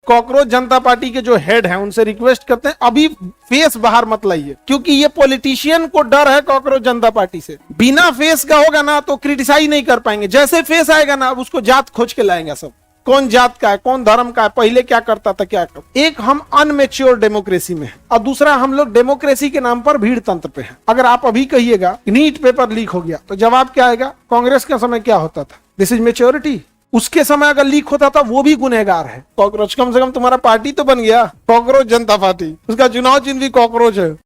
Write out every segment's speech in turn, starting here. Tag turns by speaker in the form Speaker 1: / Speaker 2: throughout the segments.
Speaker 1: Cockroach जनता party के जो head हैं उनसे रिक्वेस्ट करते हैं अभी फेस बाहर मत लाइए, क्योंकि ये पॉलिटिशियन को डर है कॉकरोच जनता पार्टी से। बिना फेस का होगा ना तो क्रिटिसाइज नहीं कर पाएंगे, जैसे फेस आएगा ना अब उसको जात खोज के लाएंगे सब, कौन जात का है, कौन धर्म का है, पहले क्या करता था क्या करता। एक हम अनमेच्योर डेमोक्रेसी में है और दूसरा हम लोग डेमोक्रेसी के नाम पर भीड़ तंत्र पे हैं। अगर आप अभी कहिएगा नीट पेपर लीक हो गया तो जवाब क्या आएगा, कांग्रेस के समय क्या होता था, दिस इज मेच्योरिटी। उसके समय अगर लीक होता था वो भी गुनहगार है। कॉकरोच, कम से कम तुम्हारा पार्टी तो बन गया, कॉकरोच जनता पार्टी, उसका चुनाव चिन्ह भी कॉकरोच है।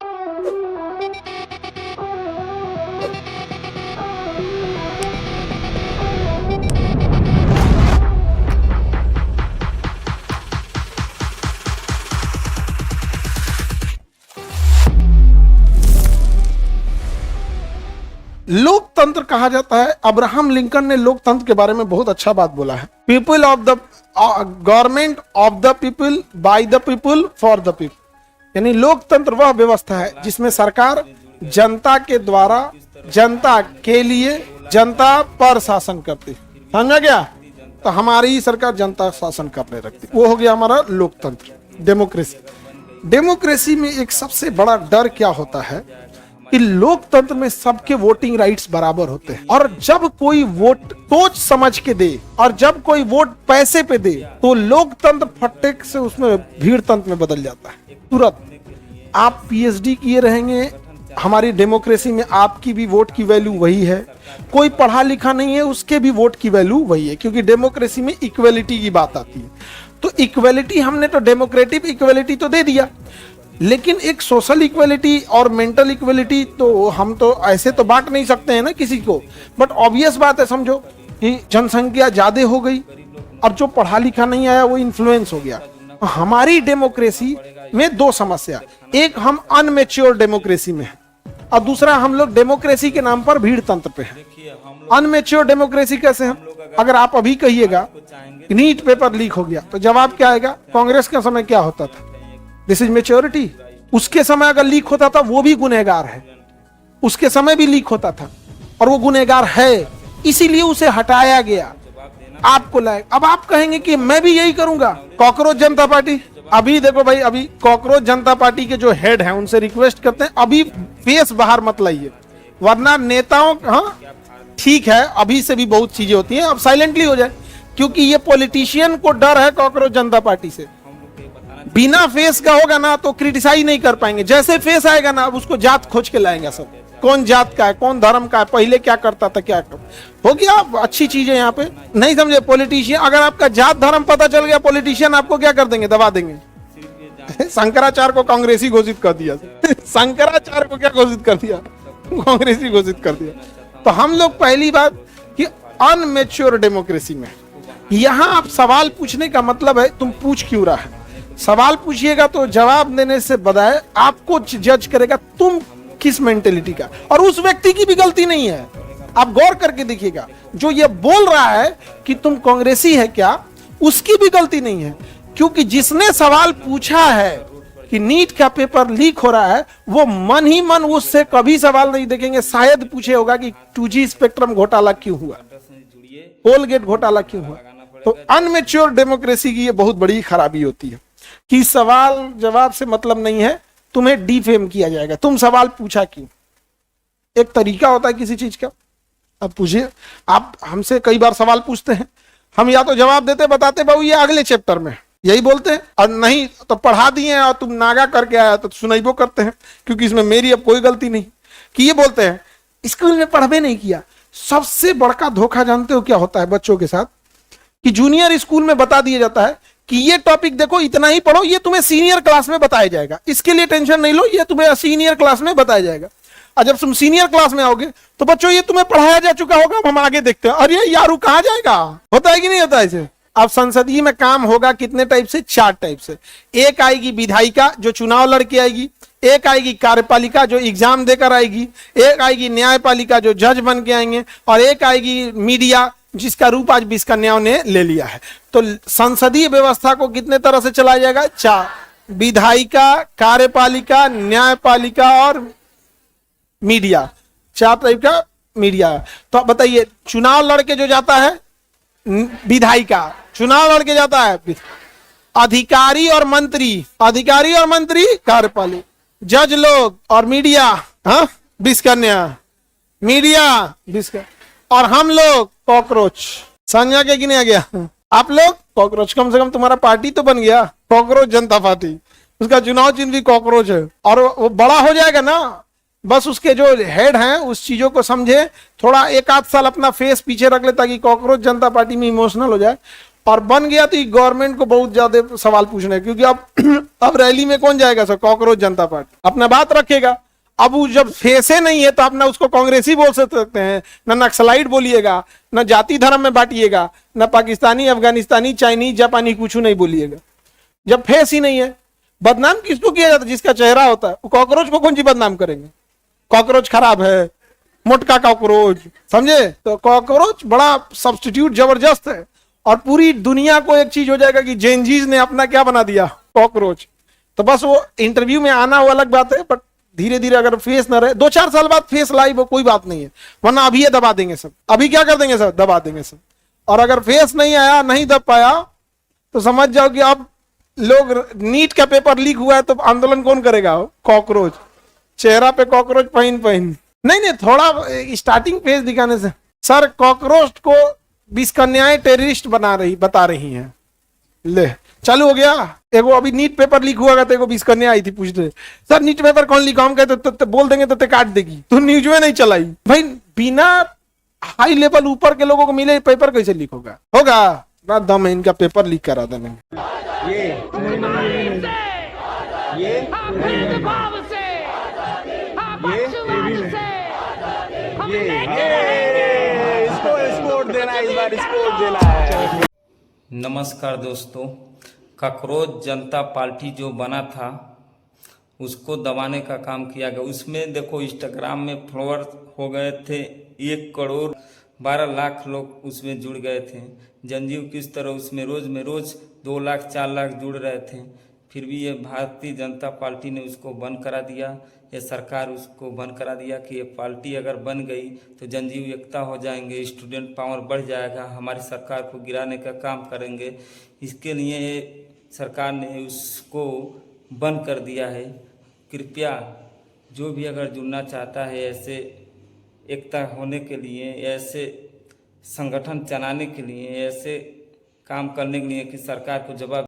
Speaker 1: लोकतंत्र कहा जाता है, अब्राहम लिंकन ने लोकतंत्र के बारे में बहुत अच्छा बात बोला है, people of the government of the people by the people for the people. यानी लोकतंत्र वह व्यवस्था है जिसमें सरकार जनता के द्वारा जनता के लिए जनता पर शासन करती, समझा गया। तो हमारी सरकार जनता शासन करने रखती, वो हो गया हमारा लोकतंत्र, डेमोक्रेसी। डेमोक्रेसी में एक सबसे बड़ा डर क्या होता है कि लोकतंत्र में सबके वोटिंग राइट्स बराबर होते हैं, और जब कोई वोट सोच समझ के दे और जब कोई वोट पैसे पे दे तो लोकतंत्र फटेक से उसमें भीड़ तंत्र में बदल जाता है तुरंत। आप पीएचडी किए रहेंगे, हमारी डेमोक्रेसी में आपकी भी वोट की वैल्यू वही है, कोई पढ़ा लिखा नहीं है उसके भी वोट की वैल्यू वही है, क्योंकि डेमोक्रेसी में इक्वलिटी की बात आती है। तो इक्वलिटी हमने तो डेमोक्रेटिक इक्वलिटी तो दे दिया, लेकिन एक सोशल इक्वलिटी और मेंटल इक्वलिटी तो हम तो ऐसे तो बांट नहीं सकते हैं ना किसी को। बट ऑब्वियस बात है, समझो कि जनसंख्या ज्यादा हो गई और जो पढ़ा लिखा नहीं आया वो इन्फ्लुएंस हो गया। हमारी डेमोक्रेसी में दो समस्या, एक हम अनमेच्योर डेमोक्रेसी में है और दूसरा हम लोग डेमोक्रेसी के नाम पर भीड़ तंत्र पे हैं। अनमेच्योर डेमोक्रेसी कैसे हम, अगर आप अभी कहिएगा नीट पेपर लीक हो गया तो जवाब क्या आएगा, कांग्रेस के समय क्या होता था, दिस इज मेच्योरिटी। उसके समय अगर लीक होता था वो भी गुनहगार है, उसके समय भी लीक होता था और वो गुनहगार है, इसीलिए उसे हटाया गया, आपको लाए। अब आप कहेंगे कि मैं भी यही करूंगा, कॉकरोच जनता पार्टी। अभी देखो भाई, अभी कॉकरोच जनता पार्टी के जो हेड हैं उनसे रिक्वेस्ट करते हैं अभी फेस बाहर मत लाइए, वरना नेताओं, हाँ ठीक है अभी से भी बहुत चीजें होती हैं, अब साइलेंटली हो जाए, क्योंकि ये पॉलिटिशियन को डर है कॉकरोच जनता पार्टी से। बिना फेस का होगा ना तो क्रिटिसाइज नहीं कर पाएंगे, जैसे फेस आएगा ना अब उसको जात खोज के लाएंगे सब, कौन जात का है, कौन धर्म का है, पहले क्या करता था क्या करता। हो गया अच्छी चीज है यहाँ पे, नहीं समझे पॉलिटिशियन। अगर आपका जात धर्म पता चल गया, पॉलिटिशियन आपको क्या कर देंगे, दबा देंगे। शंकराचार्य को कांग्रेसी घोषित कर दिया, शंकराचार्य को क्या घोषित कर दिया, कांग्रेसी घोषित कर दिया। तो हम लोग पहली बात कि अनमेच्योर डेमोक्रेसी में, यहाँ आप सवाल पूछने का मतलब है तुम पूछ क्यों रहा है। सवाल पूछिएगा तो जवाब देने से बजाय आपको जज करेगा तुम किस मेंटेलिटी का, और उस व्यक्ति की भी गलती नहीं है। आप गौर करके देखिएगा, जो ये बोल रहा है कि तुम कांग्रेसी है क्या, उसकी भी गलती नहीं है, क्योंकि जिसने सवाल पूछा है कि नीट का पेपर लीक हो रहा है वो मन ही मन उससे कभी सवाल नहीं देखेंगे, शायद पूछे होगा कि 2G स्पेक्ट्रम घोटाला क्यों हुआ, कोलगेट घोटाला क्यों हुआ। तो अनमेच्योर डेमोक्रेसी की ये बहुत बड़ी खराबी होती है कि सवाल जवाब से मतलब नहीं है, तुम्हें डिफेम किया जाएगा, तुम सवाल पूछा क्यों। एक तरीका होता है किसी चीज का, अब पूछिए, आप हमसे कई बार सवाल पूछते हैं, हम या तो जवाब देते बताते बाबू ये अगले चैप्टर में, यही बोलते हैं, और नहीं तो पढ़ा दिए और तुम नागा करके आया तो सुनाइबो करते हैं, क्योंकि इसमें मेरी अब कोई गलती नहीं। कि ये बोलते हैं स्कूल में पढ़बे नहीं किया। सबसे बड़का धोखा जानते हो क्या होता है बच्चों के साथ, कि जूनियर स्कूल में बता दिया जाता है कि ये टॉपिक देखो इतना ही पढ़ो, ये तुम्हें सीनियर क्लास में बताया जाएगा, इसके लिए टेंशन नहीं लो, ये तुम्हें सीनियर क्लास में बताया जाएगा। और जब तुम सीनियर क्लास में आओगे तो बच्चों ये तुम्हें पढ़ाया जा चुका होगा, हम आगे देखते हैं, अरे यारू कहाँ जाएगा, होता है कि नहीं होता ऐसे। अब संसदीय में काम होगा कितने टाइप से, 4 टाइप से। एक आएगी विधायिका जो चुनाव लड़के आएगी, एक आएगी कार्यपालिका जो एग्जाम देकर आएगी, एक आएगी न्यायपालिका जो जज बन के आएंगे, और एक आएगी मीडिया जिसका रूप आज 20 कन्याओं ने ले लिया है। तो संसदीय व्यवस्था को कितने तरह से चलाया जाएगा, 4, विधायिका, कार्यपालिका, न्यायपालिका और मीडिया, 4 टाइप का मीडिया। तो बताइए, चुनाव लड़के जो जाता है विधायिका, चुनाव लड़के जाता है अधिकारी और मंत्री कार्यपालिक, जज लोग और मीडिया, हाँ, विषकन्या, मीडिया विषकन्या, और हम लोग कॉकरोच। समझा के कि नहीं आ गया? आप लोग कॉकरोच, कम से कम तुम्हारा पार्टी तो बन गया, कॉकरोच जनता पार्टी, उसका चुनाव चिन्ह भी कॉकरोच है, और वो बड़ा हो जाएगा ना, बस उसके जो हेड हैं उस चीजों को समझे, थोड़ा एक आध साल अपना फेस पीछे रख ले ताकि कॉकरोच जनता पार्टी में इमोशनल हो जाए, और बन गया तो गवर्नमेंट को बहुत ज्यादा सवाल पूछने, क्योंकि अब रैली में कौन जाएगा सर? कॉकरोच जनता पार्टी अपना बात रखेगा। अब वो जब फेसे नहीं है तो आप ना उसको कांग्रेसी बोल सकते हैं, ना नक्सलाइट बोलिएगा, ना जाति धर्म में बांटिएगा, ना पाकिस्तानी, अफगानिस्तानी, चाइनीज, जापानी कुछ नहीं बोलिएगा। जब फेस ही नहीं है, बदनाम किसको किया जाता है? जिसका चेहरा होता है। कॉकरोच को कौन सी बदनाम करेंगे? कॉकरोच खराब है, मोटका कॉकरोच, समझे? तो कॉकरोच बड़ा सब्स्टिट्यूट जबरदस्त है, और पूरी दुनिया को एक चीज हो जाएगा कि जेनजीज ने अपना क्या बना दिया? कॉकरोच। तो बस वो इंटरव्यू में आना वो अलग बात है, बट धीरे धीरे अगर फेस ना रहे, 2-4 साल बाद फेस लाइव हो, कोई बात नहीं है, वरना अभी ये दबा देंगे सब। अभी क्या कर देंगे सब? दबा देंगे सब। और अगर फेस नहीं आया, नहीं दब पाया, तो समझ जाओ कि अब लोग, नीट का पेपर लीक हुआ है तो आंदोलन कौन करेगा? कॉकरोच। चेहरा पे कॉकरोच पहन नहीं, थोड़ा स्टार्टिंग पेज दिखाने से। सर, कॉकरोच को विषकन्याएं टेररिस्ट बता रही हैं। ले, चालू हो गया। एगो अभी नीट पेपर लीक हुआ तो एगो विषकन्या आई थी पूछते, सर नीट पेपर कौन लीक? हम कहते तो बोल देंगे तो काट देगी, तू न्यूज में नहीं चलाई। भाई बिना हाई लेवल ऊपर के लोगों को मिले पेपर कैसे लीक होगा? ना दम है इनका पेपर लीक करा देने।
Speaker 2: नमस्कार दोस्तों, कॉकरोच जनता पार्टी जो बना था उसको दबाने का काम किया गया। उसमें देखो इंस्टाग्राम में फॉलोअर हो गए थे 1 करोड़ 12 लाख लोग उसमें जुड़ गए थे। जंजीव किस तरह उसमें रोज में रोज 2 लाख 4 लाख जुड़ रहे थे, फिर भी ये भारतीय जनता पार्टी ने उसको बंद करा दिया। ये सरकार उसको बंद करा दिया कि ये पार्टी अगर बन गई तो जंजीव एकता हो जाएंगे, स्टूडेंट पावर बढ़ जाएगा, हमारी सरकार को गिराने का काम करेंगे। इसके लिए सरकार ने उसको बंद कर दिया है। कृपया जो भी अगर जुड़ना चाहता है ऐसे एकता होने के लिए, ऐसे संगठन चलाने के लिए, ऐसे काम करने के लिए कि सरकार को जवाब